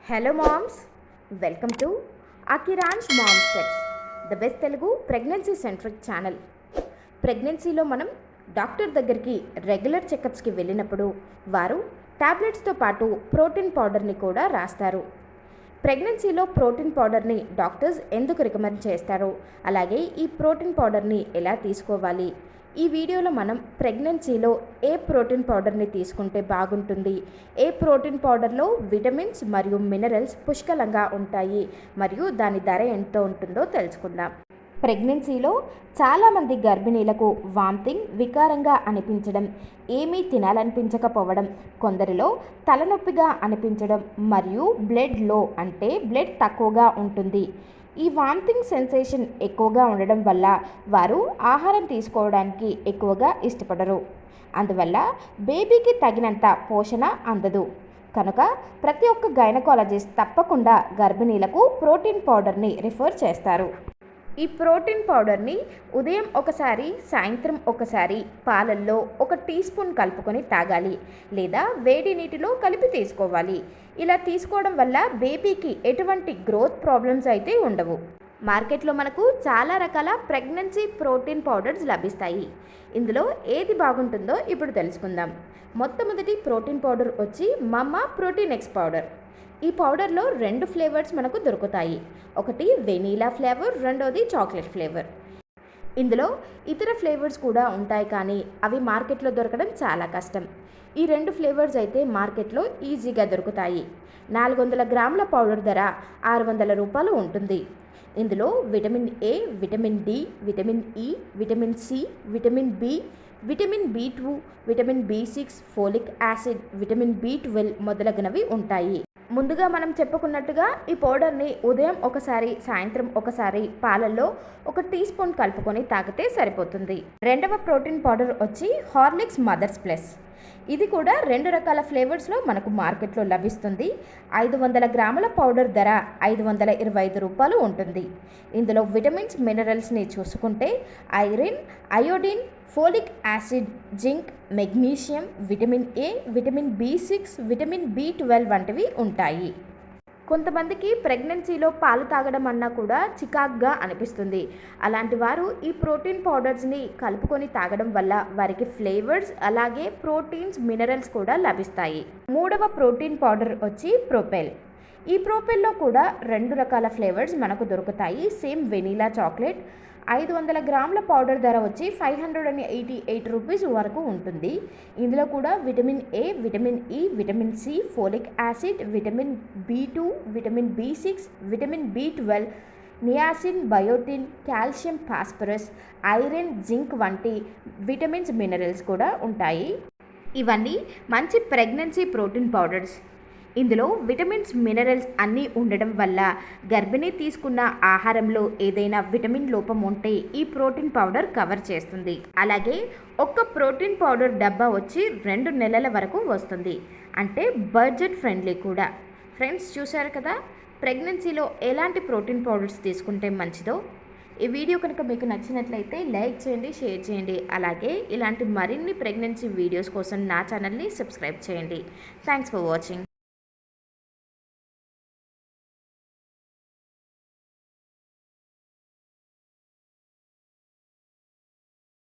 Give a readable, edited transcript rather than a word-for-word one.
Hello moms, welcome to అకిరాన్స్ mom steps, the best Telugu pregnancy centric channel. ప్రెగ్నెన్సీలో మనం doctor దగ్గరికి రెగ్యులర్ చెకప్స్కి వెళ్ళినప్పుడు వారు టాబ్లెట్స్తో పాటు ప్రోటీన్ పౌడర్ని కూడా రాస్తారు. ప్రెగ్నెన్సీలో ప్రోటీన్ పౌడర్ని డాక్టర్స్ ఎందుకు రికమెండ్ చేస్తారు, అలాగే ఈ ప్రోటీన్ పౌడర్ని ఎలా తీసుకోవాలి, ఈ వీడియోలో మనం ప్రెగ్నెన్సీలో ఏ ప్రోటీన్ పౌడర్ని తీసుకుంటే బాగుంటుంది, ఏ ప్రోటీన్ పౌడర్లో విటమిన్స్ మరియు మినరల్స్ పుష్కలంగా ఉంటాయి మరియు దాని ధర ఎంత ఉంటుందో తెలుసుకుందాం. ప్రెగ్నెన్సీలో చాలామంది గర్భిణీలకు వామిటింగ్, వికారంగా అనిపించడం, ఏమీ తినాలనిపించకపోవడం, కొందరిలో తలనొప్పిగా అనిపించడం మరియు బ్లడ్ తక్కువగా ఉంటుంది. ఈ వామిటింగ్ సెన్సేషన్ ఎక్కువగా ఉండడం వల్ల వారు ఆహారం తీసుకోవడానికి ఎక్కువగా ఇష్టపడరు. అందువల్ల బేబీకి తగినంత పోషణ అందదు. కనుక ప్రతి ఒక్క గైనకాలజిస్ట్ తప్పకుండా గర్భిణీలకు ప్రోటీన్ పౌడర్ని రిఫర్ చేస్తారు. ఈ ప్రోటీన్ పౌడర్ని ఉదయం ఒకసారి, సాయంత్రం ఒకసారి పాలల్లో 1 టీ స్పూన్ కలుపుకొని తాగాలి, లేదా వేడి నీటిలో కలిపి తీసుకోవాలి. ఇలా తీసుకోవడం వల్ల బేబీకి ఎటువంటి గ్రోత్ ప్రాబ్లమ్స్ అయితే ఉండవు. మార్కెట్లో మనకు చాలా రకాల ప్రెగ్నెన్సీ ప్రోటీన్ పౌడర్స్ లభిస్తాయి. ఇందులో ఏది బాగుంటుందో ఇప్పుడు తెలుసుకుందాం. మొట్టమొదటి ప్రోటీన్ పౌడర్ వచ్చి మమ్మా ప్రోటీన్ ఎక్స్ పౌడర్. ఈ పౌడర్లో 2 ఫ్లేవర్స్ మనకు దొరుకుతాయి. ఒకటి వెనీలా ఫ్లేవర్, రెండోది చాక్లెట్ ఫ్లేవర్. ఇందులో ఇతర ఫ్లేవర్స్ కూడా ఉంటాయి, కానీ అవి మార్కెట్లో దొరకడం చాలా కష్టం. ఈ 2 ఫ్లేవర్స్ అయితే మార్కెట్లో ఈజీగా దొరుకుతాయి. 400 గ్రాముల పౌడర్ ధర 600 రూపాయలు ఉంటుంది. ఇందులో vitamin A, vitamin D, vitamin E, vitamin C, vitamin B, vitamin బి2, vitamin B6, folic acid, vitamin B12 మొదలగునవి ఉంటాయి. ముందుగా మనం చెప్పుకున్నట్టుగా ఈ పౌడర్ని ఉదయం ఒకసారి, సాయంత్రం ఒకసారి పాలల్లో 1 టీ స్పూన్ కలుపుకొని తాగితే సరిపోతుంది. రెండవ ప్రోటీన్ పౌడర్ వచ్చి హార్లిక్స్ మదర్స్ ప్లస్. ఇది కూడా 2 రకాల ఫ్లేవర్స్లో మనకు మార్కెట్లో లభిస్తుంది. 500 గ్రాముల పౌడర్ ధర 525 రూపాయలు ఉంటుంది. ఇందులో విటమిన్స్, మినరల్స్ని చూసుకుంటే iron, iodine, folic acid, zinc, magnesium, vitamin A, vitamin B6, vitamin B12 వంటివి ఉంటాయి. కొంతమందికి ప్రెగ్నెన్సీలో పాలు తాగడం అన్నా కూడా చికాగ్గా అనిపిస్తుంది. అలాంటి వారు ఈ ప్రోటీన్ పౌడర్స్ని కలుపుకొని తాగడం వల్ల వారికి ఫ్లేవర్స్, అలాగే ప్రోటీన్స్, మినరల్స్ కూడా లభిస్తాయి. మూడవ ప్రోటీన్ పౌడర్ వచ్చి ప్రోపెల్. ఈ ప్రోపెల్లో కూడా 2 రకాల ఫ్లేవర్స్ మనకు దొరుకుతాయి. Same vanilla, chocolate. 500 గ్రాముల పౌడర్ ధర వచ్చి 588 రూపీస్ వరకు ఉంటుంది. ఇందులో కూడా vitamin A, vitamin E, vitamin C, folic acid, vitamin బి2, vitamin B6, vitamin B12, niacin, biotin, calcium, phosphorus, iron, zinc వంటి విటమిన్స్, మినరల్స్ కూడా ఉంటాయి. ఇవన్నీ మంచి ప్రెగ్నెన్సీ ప్రోటీన్ పౌడర్స్. ఇందులో విటమిన్స్, మినరల్స్ అన్నీ ఉండడం వల్ల గర్భిణీ తీసుకున్న ఆహారంలో ఏదైనా విటమిన్ లోపం ఉంటే ఈ ప్రోటీన్ పౌడర్ కవర్ చేస్తుంది. అలాగే ఒక్క ప్రోటీన్ పౌడర్ డబ్బా వచ్చి 2 నెలల వరకు వస్తుంది. అంటే బడ్జెట్ ఫ్రెండ్లీ కూడా. ఫ్రెండ్స్, చూశారు కదా ప్రెగ్నెన్సీలో ఎలాంటి ప్రోటీన్ పౌడర్స్ తీసుకుంటే మంచిదో. ఈ వీడియో కనుక మీకు నచ్చినట్లయితే లైక్ చేయండి, షేర్ చేయండి. అలాగే ఇలాంటి మరిన్ని ప్రెగ్నెన్సీ వీడియోస్ కోసం నా ఛానల్ని సబ్స్క్రైబ్ చేయండి. Thanks for watching.